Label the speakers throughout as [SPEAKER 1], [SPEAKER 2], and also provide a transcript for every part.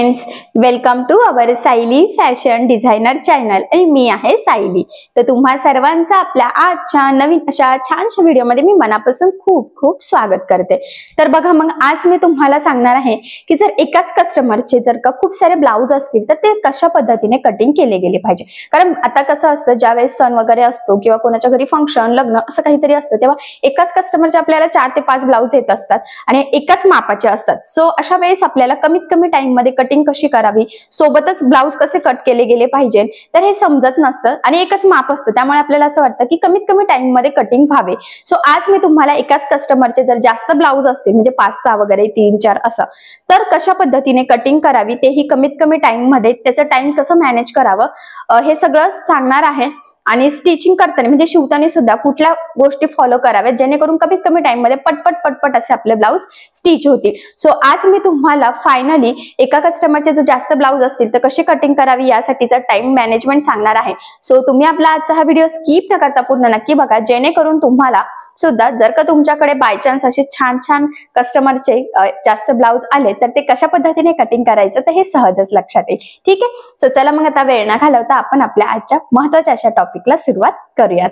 [SPEAKER 1] Friends, welcome to our Sayali fashion designer channel आणि मी आहे सायली। तर तुम्हा सर्वांचं आपल्या आजच्या नवीन अशा छानशा व्हिडिओमध्ये मी मनापासून खूप खूप स्वागत करते। तर बघा, मग आज मी तुम्हाला सांगणार आहे की जर एकाच कस्टमरचे जर का खूप सारे ब्लाउज असतील तर ते कशा पद्धतीने कटिंग केले गेले पाहिजे। कारण आता कसं असतं, ज्यावेळेस सण वगैरे असतो किंवा कोणाच्या घरी फंक्शन लग्न असं काहीतरी असतं, तेव्हा एकाच कस्टमरचे आपल्याला 4 ते 5 ब्लाउज येत असतात आणि एकाच मापाचे असतात। सो अशा वेळेस आपल्याला कमीत कमी टाइम मध्ये कटिंग कशी करावी, सोबतच ब्लाउज कसे कट केले गेले पाहिजे, तर हे समजत नसतं आणि एकच माप असतं, त्यामुळे आपल्याला असं वाटतं की कमीत कमी टाइम मध्ये कटिंग व्हावे। सो आज मी तुम्हाला एकाच कस्टमरचे जर जास्त ब्लाउज असतील म्हणजे 5-6 वगैरे 3-4 असं, तर कशा पद्धतीने कटिंग करावी तेही कमीत कमी टाइम मध्ये त्याचं टाइम कसं मॅनेज करावं हे सगळं सांगणार आहे। आणि स्टिचिंग करताना म्हणजे शिवताना सुद्धा कुठल्या गोष्टी फॉलो कराव्यात जेणेकरून कमीत कमी टाइम मध्ये पटपट असे आपले ब्लाउज स्टिच होतील। सो आज मी तुम्हाला फायनली एका कस्टमरचे जर जास्त ब्लाउज असतील तर कशी कटिंग करावी यासाठीचा टाइम मॅनेजमेंट सांगणार आहे। सो तुम्ही आपला आजचा हा व्हिडिओ स्किप न करता पूर्ण नक्की बघा, जेणेकरून तुम्हाला सुद्धा जर का तुमच्याकडे बाय चान्स असे छान छान कस्टमरचे जास्त ब्लाउज आले तर ते कशा पद्धतीने कटिंग करायचं तर हे सहजच लक्षात येईल। ठीक आहे, सो चला मग आता वेळ न घालवता आपण आपल्या आजच्या महत्त्वाच्या अशा टॉपिकला सुरुवात करूयात।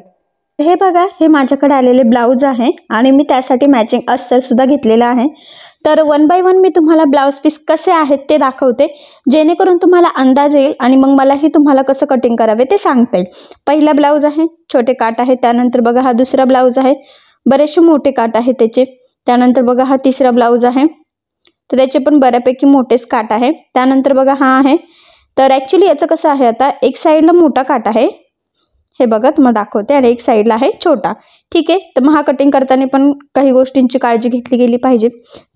[SPEAKER 2] हे बघा, हे माझ्याकडे आलेले ब्लाउज आहे आणि मी त्यासाठी मॅचिंग अस्तर सुद्धा घेतलेला आहे। तर वन बाय वन मी तुम्हाला ब्लाउज पीस कसे आहेत ते दाखवते, जेणेकरून तुम्हाला अंदाज येईल आणि मग मलाही तुम्हाला कसं कटिंग करावे ते सांगता येईल। पहिला ब्लाउज आहे, छोटे काट आहे। त्यानंतर बघा हा दुसरा ब्लाउज आहे, बरेचसे मोठे काट आहे त्याचे। त्यानंतर बघा हा तिसरा ब्लाउज आहे, तर त्याचे पण बऱ्यापैकी मोठेच काट आहे। त्यानंतर बघा हा आहे, तर ॲक्च्युली याचं कसं आहे, आता एक साईडला मोठा काट आहे, हे बघा तुम्हाला दाखवते, आणि एक साईडला आहे छोटा। ठीक आहे, तर मग हा कटिंग करताना पण काही गोष्टींची काळजी घेतली गेली पाहिजे,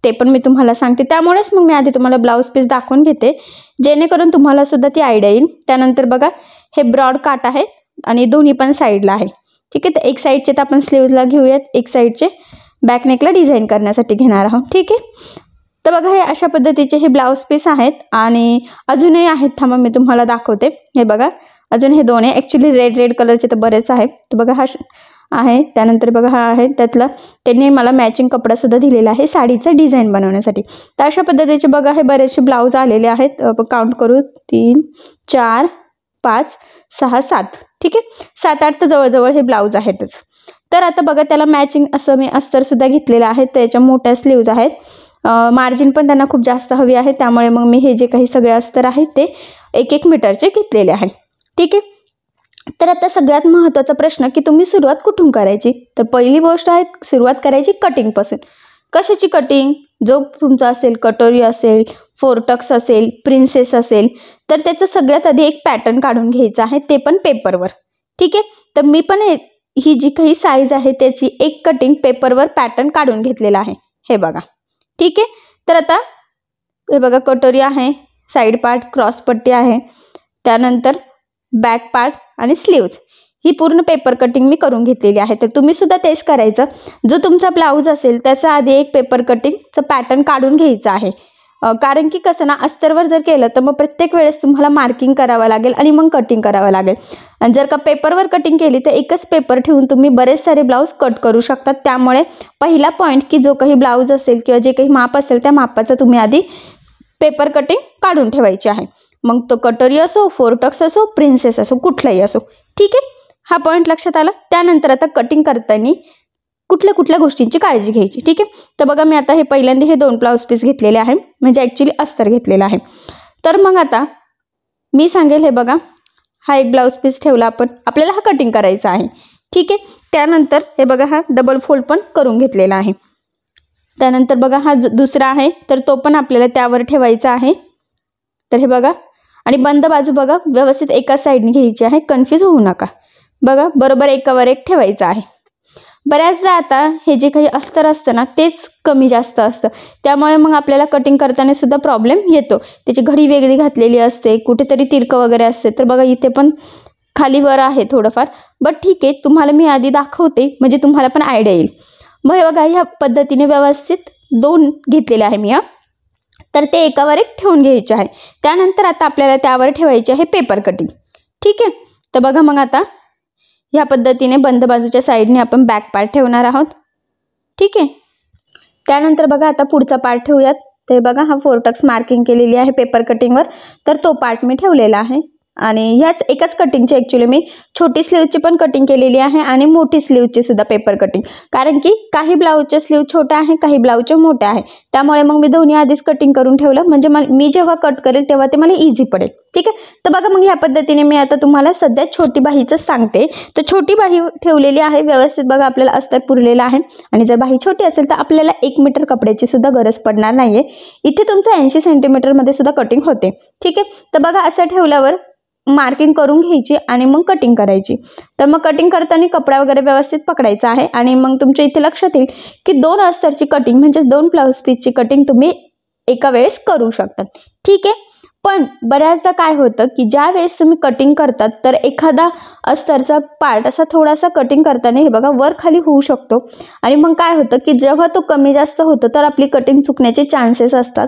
[SPEAKER 2] ते पण मी तुम्हाला सांगते। त्यामुळेच मग मी आधी तुम्हाला ब्लाउज पीस दाखवून घेते, जेणेकरून तुम्हाला सुद्धा ती आयडिया येईल। त्यानंतर बघा हे ब्रॉड काट आहे आणि दोन्ही पण साईडला आहे। ठीक आहे, तर एक साईडचे तर आपण स्लीव्हजला घेऊयात, एक साईडचे बॅक नेकला डिझाईन करण्यासाठी घेणार आहोत। ठीक आहे, तर बघा हे अशा पद्धतीचे हे ब्लाउज पीस आहेत आणि अजूनही आहेत, थांबा मी तुम्हाला दाखवते। हे बघा अजून हे दोन आहे, ॲक्च्युली रेड कलरचे तर बरेच आहेत। तर बघा हा आहे, त्यानंतर बघा हा आहे, त्यातला त्यांनी मला मॅचिंग कपडा सुद्धा दिलेला आहे साडीचं डिझाईन बनवण्यासाठी। तर अशा पद्धतीचे बघा हे बरेचसे ब्लाउज आलेले आहेत, काउंट करू 3 4 5 6 7। ठीक आहे, 7-8 तर जवळजवळ हे ब्लाउज आहेतच। तर आता बघा त्याला मॅचिंग असं मी अस्तर सुद्धा घेतलेलं आहे, त्याच्या मोठ्या स्लीव्ज आहेत। मार्जिन पण त्यांना खूप जास्त हवी आहे, त्यामुळे मग मी हे जे काही सगळे अस्तर आहेत ते 1-1 मीटरचे घेतलेले आहे। ठीक आहे, तर आता सगळ्यात महत्त्वाचा प्रश्न की तुम्ही सुरुवात कुठून करायची, तर पहिली गोष्ट आहे सुरुवात करायची कटिंगपासून। कशाची कटिंग, जो तुमचा असेल कटोरी असेल, 4 टक्स असेल, प्रिन्सेस असेल, तर त्याचं सगळ्यात आधी एक पॅटर्न काढून घ्यायचं आहे, ते पण पेपरवर। ठीक आहे, तर मी पण ही जी काही साईज आहे त्याची एक कटिंग पेपरवर पॅटर्न काढून घेतलेला आहे, हे बघा। ठीक आहे, तर आता हे बघा कटोरी आहे, साईड पार्ट, क्रॉस पट्टी आहे, त्यानंतर बॅक पार्ट आणि स्लीव्ज, ही पूर्ण पेपर कटिंग मी करून घेतलेली आहे। तर तुम्ही सुद्धा तेच करायचं, जो तुमचा ब्लाउज असेल त्याचा आधी एक पेपर कटिंगचं पॅटर्न काढून घ्यायचं आहे। कारण की कसं ना, अस्तरवर जर केलं तर मग प्रत्येक वेळेस तुम्हाला मार्किंग करावं लागेल आणि मग कटिंग करावं लागेल। आणि जर का पेपरवर कटिंग केली तर एकच पेपर ठेवून तुम्ही बरेच सारे ब्लाउज कट करू शकतात। त्यामुळे पहिला पॉईंट की जो काही ब्लाउज असेल किंवा जे काही माप असेल त्या मापाचं तुम्ही आधी पेपर कटिंग काढून ठेवायची आहे। मग तो कटोरी असो, 4 टक्स असो, प्रिन्सेस असो, कुठलाही असो। ठीक आहे, हा पॉईंट लक्षात आला। त्यानंतर आता कटिंग करताना कुठल्या गोष्टींची काळजी घ्यायची। ठीक आहे, तर बघा मी आता हे पहिल्यांदा हे 2 ब्लाउज पीस घेतलेले आहे, म्हणजे ॲक्च्युली अस्तर घेतलेला आहे। तर मग आता मी सांगेल, हे बघा हा एक ब्लाउज पीस ठेवला आपण, आपल्याला हा कटिंग करायचा आहे। ठीक आहे, त्यानंतर हे बघा हा डबल फोल्ड पण करून घेतलेला आहे। त्यानंतर बघा हा दुसरा आहे, तर तो पण आपल्याला त्यावर ठेवायचा आहे। तर हे बघा, आणि बंद बाजू बघा व्यवस्थित एका साईडने घ्यायची आहे, कन्फ्यूज होऊ नका। बघा बरोबर एकावर एक ठेवायचं आहे। बऱ्याचदा आता हे जे काही अस्तर असतं ना तेच कमी जास्त असतं, त्यामुळे मग आपल्याला कटिंग करताना सुद्धा प्रॉब्लेम येतो। त्याची घडी वेगळी घातलेली असते, कुठेतरी तिरकं वगैरे असते, तर बघा इथे पण खाली वर आहे थोडंफार, बट ठीक आहे, तुम्हाला मी आधी दाखवते म्हणजे तुम्हाला पण आयडिया येईल। मग हे बघा ह्या पद्धतीने व्यवस्थित 2 घेतलेले आहे मी, तर ते एकावर एक ठेवून घ्यायचे आहे। त्यानंतर आता आपल्याला त्यावर ठेवायची आहे पेपर कटिंग। ठीक आहे, तर बघा मग आता ह्या पद्धतीने बंद बाजूच्या साईडने आपण बॅक पार्ट ठेवणार आहोत। ठीक आहे, त्यानंतर बघा आता पुढचा पार्ट ठेवूयात, तर हे बघा, हा 4 टक्स मार्किंग केलेली आहे पेपर कटिंगवर, तर तो पार्ट मी ठेवलेला आहे. आणि ह्याच एकाच कटिंगची ॲक्च्युली मी छोटी स्लीवची पण कटिंग केलेली आहे आणि मोठी स्लीवची सुद्धा पेपर कटिंग, कारण की काही ब्लाऊजच्या स्लीव छोट्या आहे, काही ब्लाऊजच्या मोठ्या आहे. त्यामुळे मग मी दोन्ही आधीच कटिंग करून ठेवलं, म्हणजे मी जेव्हा कट करेल तेव्हा ते मला इझी पडेल. ठीक आहे. तर बघा, मग ह्या पद्धतीने मी आता तुम्हाला सध्या छोटी बाहीचं सांगते. तर छोटी बाही ठेवलेली आहे व्यवस्थित. बघा, आपल्याला अस्तर पुरलेलं आहे आणि जर बाही छोटी असेल तर आपल्याला 1 मीटर कपड्याची सुद्धा गरज पडणार नाहीये. इथे तुमचं 80 सेंटीमीटरमध्ये सुद्धा कटिंग होते. ठीक आहे. तर बघा, असं ठेवल्यावर मार्किंग करून घ्यायची आणि मग कटिंग करायची. तर मग कटिंग करताना कपडा वगैरे व्यवस्थित पकडायचा आहे आणि मग तुमच्या इथे लक्षात येईल की 2 अस्तरची कटिंग म्हणजे 2 ब्लाऊज पीसची कटिंग तुम्ही एका वेळेस करू शकता. ठीक आहे. पण बऱ्याचदा काय होतं की ज्या वेळेस तुम्ही कटिंग करतात तर एखादा अस्तरचा पार्ट असा थोडासा कटिंग करताना हे बघा वर खाली होऊ शकतो आणि मग काय होतं की जेव्हा तो कमी जास्त होतो तर आपली कटिंग चुकण्याचे चान्सेस असतात.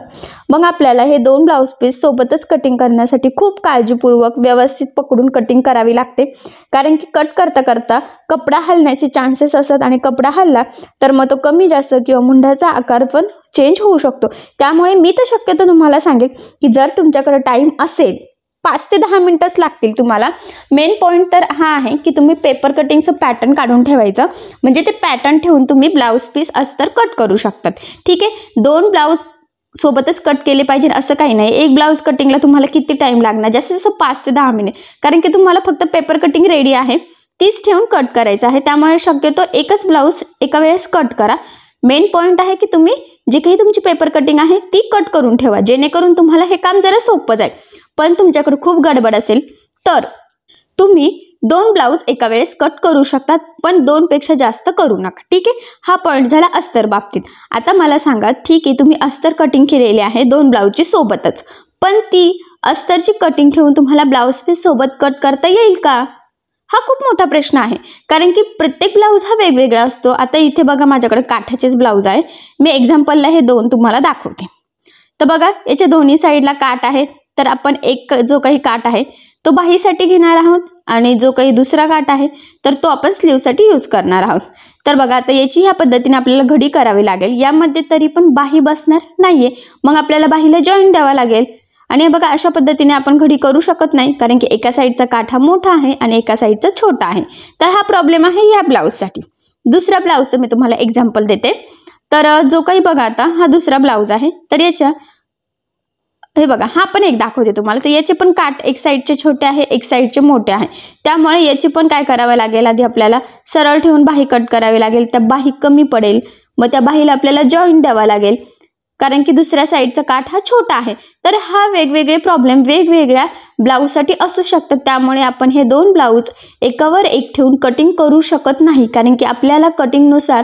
[SPEAKER 2] मग आपल्याला हे 2 ब्लाऊज पीस सोबतच कटिंग करण्यासाठी खूप काळजीपूर्वक व्यवस्थित पकडून कटिंग करावी लागते, कारण की कट करता करता कपडा हलण्याचे चान्सेस असतात आणि कपडा हलला तर मग तो कमी जास्त किंवा मुंढ्याचा आकार पण चेंज होऊ शकतो. त्यामुळे मी तर शक्यतो तुम्हाला सांगेल की जर तुमच्याकडे टाईम असेल 5 ते 10 मिनिटच लागतील तुम्हाला. मेन पॉईंट तर हा आहे की तुम्ही पेपर कटिंगचं पॅटर्न काढून ठेवायचं, म्हणजे ते पॅटर्न ठेवून तुम्ही ब्लाऊज पीस अस्तर कट करू शकतात. ठीक आहे. 2 ब्लाऊज सोबतच कट केले पाहिजे असं काही नाही. एक ब्लाऊज कटिंगला तुम्हाला किती टाईम लागणार, जास्तीत जास्त 5 ते 10 मिनिट, कारण की तुम्हाला फक्त पेपर कटिंग रेडी आहे तीच ठेवून कट करायचं आहे. त्यामुळे शक्यतो एकच ब्लाऊज एका वेळेस कट करा. मेन पॉईंट आहे की तुम्ही जे काही तुमची पेपर कटिंग आहे ती कट करून ठेवा, जेणेकरून तुम्हाला हे काम जरा सोपं जाईल. पण तुमच्याकडे खूप गडबड असेल तर तुम्ही 2 ब्लाऊज एका वेळेस कट करू शकतात, पण 2 पेक्षा जास्त करू नका. ठीक आहे. हा पॉईंट झाला अस्तर बाबतीत. आता मला सांगा, ठीक आहे, तुम्ही अस्तर कटिंग केलेली आहे 2 ब्लाऊजची सोबतच, पण ती अस्तरची कटिंग ठेवून तुम्हाला ब्लाऊज पीस सोबत कट करता येईल का? हा खूप मोठा प्रश्न आहे, कारण की प्रत्येक ब्लाऊज हा वेगवेगळा असतो. आता इथे बघा, माझ्याकडे काठाचेच ब्लाऊज आहे. मी एक्झाम्पलला हे 2 तुम्हाला दाखवते. तर बघा, याच्या दोन्ही साईडला काठ आहेत. तर आपण एक जो काही काठ आहे तो बाहीसाठी घेणार आहोत आणि जो काही दुसरा काठ आहे तर तो आपण स्लीवसाठी यूज करणार आहोत. तर बघा, आता याची ह्या पद्धतीने आपल्याला घडी करावी लागेल. यामध्ये तरी पण बाही बसणार नाहीये, मग आपल्याला बाहीला जॉईंट द्यावा लागेल. आणि बघा, अशा पद्धतीने आपण घडी करू शकत नाही, कारण की एका साईडचा काठ हा मोठा आहे आणि एका साईडचा छोटा आहे. तर हा प्रॉब्लेम आहे या ब्लाऊजसाठी. दुसऱ्या ब्लाऊजचं मी तुम्हाला एक्झाम्पल देते. तर जो काही बघा, आता हा दुसरा ब्लाऊज आहे. तर याच्या हे बघा, हा पण एक दाखवते तुम्हाला. तर याचे पण काठ एक साईडचे छोटे आहे, एक साईडचे मोठे आहे. त्यामुळे याची पण काय करावं लागेल, आधी आपल्याला सरळ ठेवून बाही कट करावी लागेल. त्या बाही कमी पडेल, मग त्या बाहीला आपल्याला जॉईंट द्यावा लागेल, कारण की दुसऱ्या साईडचा काठ हा छोटा आहे. तर हा वेगवेगळे प्रॉब्लेम वेगवेगळ्या ब्लाऊजसाठी असू शकतात. त्यामुळे आपण हे 2 ब्लाऊज एकावर एक ठेवून कटिंग करू शकत नाही, कारण की आपल्याला कटिंगनुसार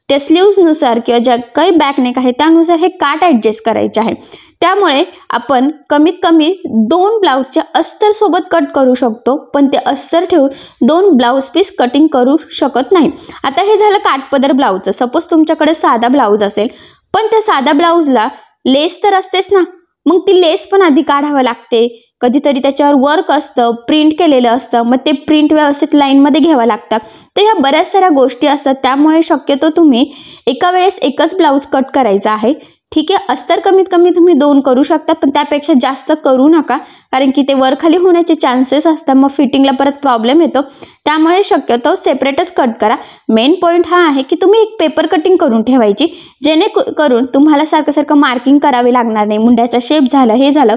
[SPEAKER 2] त्या स्लीव्सनुसार किंवा ज्या काही बॅकनेक आहे त्यानुसार हे काठ ॲडजस्ट करायचे आहे. त्यामुळे आपण कमीत कमी 2 ब्लाऊजच्या अस्तर सोबत कट करू शकतो, पण ते अस्तर ठेवून 2 ब्लाऊज पीस कटिंग करू शकत नाही. आता हे झालं काठपदर ब्लाऊजचं. सपोज तुमच्याकडे साधा ब्लाऊज असेल, पण त्या साध्या ब्लाऊजला लेस तर असतेच ना, मग ती लेस पण आधी काढावं लागते. कधीतरी त्याच्यावर वर्क असतं, प्रिंट केलेलं असतं, मग ते प्रिंट व्यवस्थित लाईनमध्ये घ्यावं लागतं. तर ह्या बऱ्याच साऱ्या गोष्टी असतात. त्यामुळे शक्यतो तुम्ही एका वेळेस एकच ब्लाऊज कट करायचा आहे. ठीक आहे. अस्तर कमीत कमी तुम्ही 2 करू शकता, पण त्यापेक्षा जास्त करू नका, कारण की ते वर खाली होण्याचे चान्सेस असतात. मग फिटिंगला परत प्रॉब्लेम येतो. त्यामुळे शक्यतो सेपरेटच कट करा. मेन पॉईंट हा आहे की तुम्ही एक पेपर कटिंग करून ठेवायची, जेणेकरून तुम्हाला सारखं सारखं मार्किंग करावी लागणार नाही. मुंड्याचा शेप झालं, हे झालं,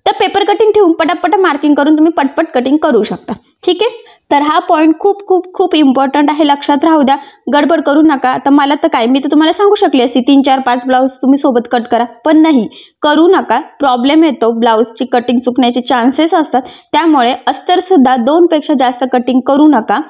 [SPEAKER 2] तर पेपर कटिंग ठेवून पटापट मार्किंग करून तुम्ही पटपट कटिंग करू शकता. ठीक आहे. तर हा पॉईंट खूप खूप खूप इम्पॉर्टंट आहे, लक्षात राहू द्या. गडबड करू नका. आता मला तर काय, मी तर तुम्हाला सांगू शकले असते 3, 4, 5 ब्लाऊज तुम्ही सोबत कट करा, पण नाही, करू नका. प्रॉब्लेम येतो, ब्लाऊजची कटिंग चुकण्याचे चान्सेस असतात. त्यामुळे अस्तर सुद्धा 2 पेक्षा जास्त कटिंग करू नका.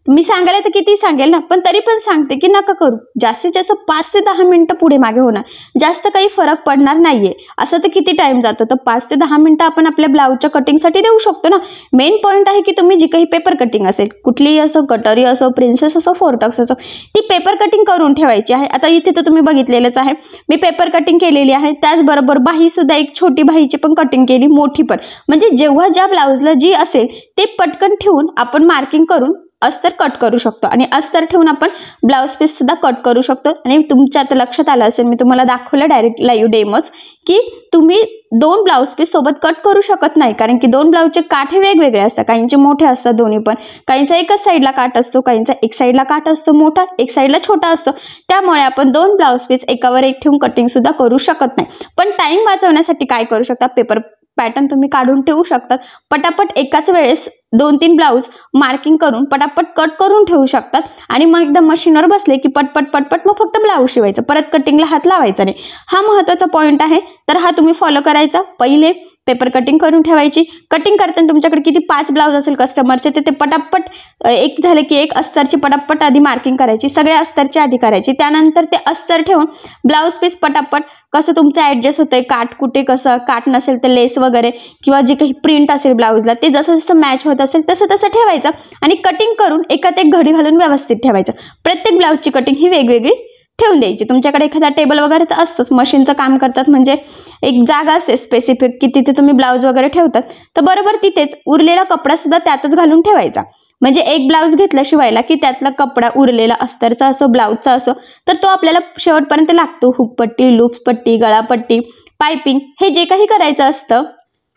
[SPEAKER 2] मी सांगायला तर किती सांगेल ना, पण तरी पण सांगते की नका करू. जास्तीत जास्त 5 ते 10 मिनिटं पुढे मागे होणार, जास्त काही फरक पडणार नाहीये. असं तर किती टाइम जातो, तर 5 ते 10 मिनिटं आपण आपल्या ब्लाऊजच्या कटिंगसाठी देऊ शकतो ना. मेन पॉईंट आहे की तुम्ही जी काही पेपर कटिंग असेल, कुठलीही असो, कटोरी असो, प्रिन्सेस असो, 4 टक्स असो, ती पेपर कटिंग करून ठेवायची आहे. आता इथे तर तुम्ही बघितलेलंच आहे, मी पेपर कटिंग केलेली आहे. त्याचबरोबर बाही सुद्धा एक छोटी बाहीची पण कटिंग केली, मोठी पण, म्हणजे जेव्हा ज्या ब्लाऊजला जी असेल ते पटकन ठेवून आपण मार्किंग करून अस्तर कट करू शकतो आणि अस्तर ठेवून आपण ब्लाऊज पीस सुद्धा कट करू शकतो। आणि तुमच्या आता लक्षात आलं असेल, मी तुम्हाला दाखवलं डायरेक्ट लाईव्ह डेमोज की तुम्ही 2 ब्लाऊज पीस सोबत कट करू शकत नाही, कारण की 2 ब्लाऊजचे काठ हे वेगवेगळे असतात। काहींचे मोठे असतात दोन्ही पण, काहींचा एकच साईडला काठ असतो, काहींचा एक साईडला काठ असतो मोठा, एक साईडला छोटा असतो। त्यामुळे आपण 2 ब्लाऊज पीस एकावर एक ठेवून कटिंग सुद्धा करू शकत नाही। पण टाइम वाचवण्यासाठी काय करू शकता, पेपर पॅटर्न तुम्ही काढून ठेवू शकतात। पटापट एकाच वेळेस 2-3 ब्लाऊज मार्किंग करून पटापट कट करून ठेवू शकतात आणि मग एकदा मशीनवर बसले की पटपट पटपट मग फक्त ब्लाऊज शिवायचं, परत कटिंगला हात लावायचा नाही। हा महत्त्वाचा पॉईंट आहे, तर हा तुम्ही फॉलो करायचा। पहिले पेपर कटिंग करून ठेवायची। कटिंग करताना तुमच्याकडे किती 5 ब्लाऊज असेल कस्टमरचे, ते पटापट एक झाले की एक अस्तरची पटापट आधी मार्किंग करायची, सगळे अस्तरची आधी करायची। त्यानंतर ते अस्तर ठेवून ब्लाऊज पीस पटापट कसं तुमचं ॲडजस्ट होतंय, काठ कुठे कसं, काठ नसेल तर लेस वगैरे किंवा जे काही प्रिंट असेल ब्लाऊजला ते जसं जसं मॅच होत असेल तसं तसं ठेवायचं आणि कटिंग करून एकात एक घडी घालून व्यवस्थित ठेवायचं। प्रत्येक ब्लाऊजची कटिंग ही वेगवेगळी ठेवून द्यायची। तुमच्याकडे एखादा टेबल वगैरे तर असतोच, मशीनचं काम करतात म्हणजे एक जागा असते स्पेसिफिक की तिथे तुम्ही ब्लाऊज वगैरे ठेवतात, तर बरोबर तिथेच उरलेला कपडा सुद्धा त्यातच घालून ठेवायचा। म्हणजे एक ब्लाऊज घेतला शिवायला की त्यातला कपडा उरलेला अस्तरचा असो ब्लाऊजचा असो तर तो आपल्याला शेवटपर्यंत लागतो। हुकपट्टी, लूप्सपट्टी, गळापट्टी, पायपिंग हे जे काही करायचं असतं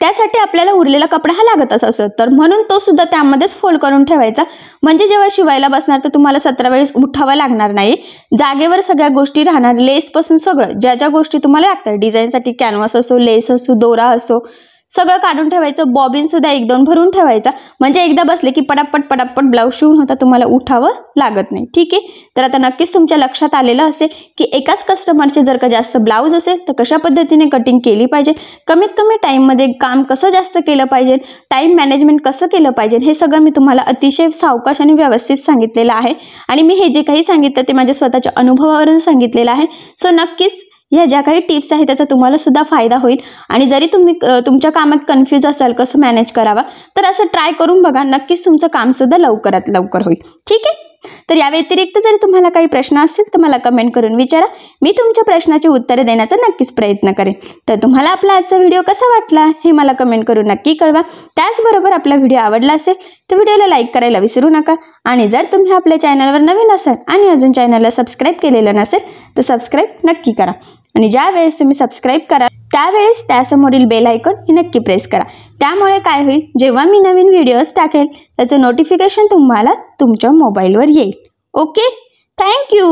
[SPEAKER 2] त्यासाठी आपल्याला उरलेला कपडा हा लागतच असतो, तर म्हणून तो सुद्धा त्यामध्येच फोल्ड करून ठेवायचा। म्हणजे जेव्हा शिवायला बसणार तर तुम्हाला 17 वेळेस उठावं लागणार नाही, जागेवर सगळ्या गोष्टी राहणार, लेसपासून सगळं ज्या ज्या गोष्टी तुम्हाला लागतात डिझाईनसाठी, कॅनव्हास असो, लेस असो, दोरा असो, सगळं काढून ठेवायचं। बॉबिन सुद्धा 1-2 भरून ठेवायचा, म्हणजे एकदा बसले की पटापट पटापट ब्लाऊज शिवून होता, तुम्हाला उठावं लागत नाही। ठीक आहे, तर आता नक्कीच तुमच्या लक्षात आलेलं असेल की एकाच कस्टमरचे जर का जास्त ब्लाऊज असेल तर कशा पद्धतीने कटिंग केली पाहिजे, कमीत कमी टाईममध्ये काम कसं जास्त केलं पाहिजे, टाईम मॅनेजमेंट कसं केलं पाहिजे, हे सगळं मी तुम्हाला अतिशय सावकाश आणि व्यवस्थित सांगितलेलं आहे। आणि मी हे जे काही सांगितलं ते माझ्या स्वतःच्या अनुभवावरून सांगितलेलं आहे। सो नक्कीच ह्या ज्या काही टिप्स आहेत त्याचा तुम्हाला सुद्धा फायदा होईल। आणि जरी तुम्ही तुमच्या कामात कन्फ्यूज असाल कसं मॅनेज करावा, तर असं ट्राय करून बघा, नक्कीच तुमचं काम सुद्धा लवकरात लवकर होईल। ठीक आहे, तर या व्यतिरिक्त जर तुम्हाला काही प्रश्न असतील तर मला कमेंट करून विचारा, मी तुमच्या प्रश्नाची उत्तरे देण्याचा नक्कीच प्रयत्न करेन। तर तुम्हाला आपला आजचा व्हिडिओ कसा वाटला हे मला कमेंट करून नक्की कळवा। त्याचबरोबर आपला व्हिडिओ आवडला असेल तर व्हिडिओला लाईक करायला विसरू नका। आणि जर तुम्ही आपल्या चॅनलवर नवीन असाल आणि अजून चॅनलला सबस्क्राईब केलेलं नसेल तर सबस्क्राईब नक्की करा। आणि ज्या वेळेस तुम्ही सबस्क्राईब करा त्यावेळेस त्यासमोरील बेल आयकॉन हे नक्की प्रेस करा। त्यामुळे काय होईल, जेव्हा मी नवीन व्हिडिओज टाकेल त्याचं नोटिफिकेशन तुम्हाला तुमच्या मोबाईलवर येईल। Okay, thank you.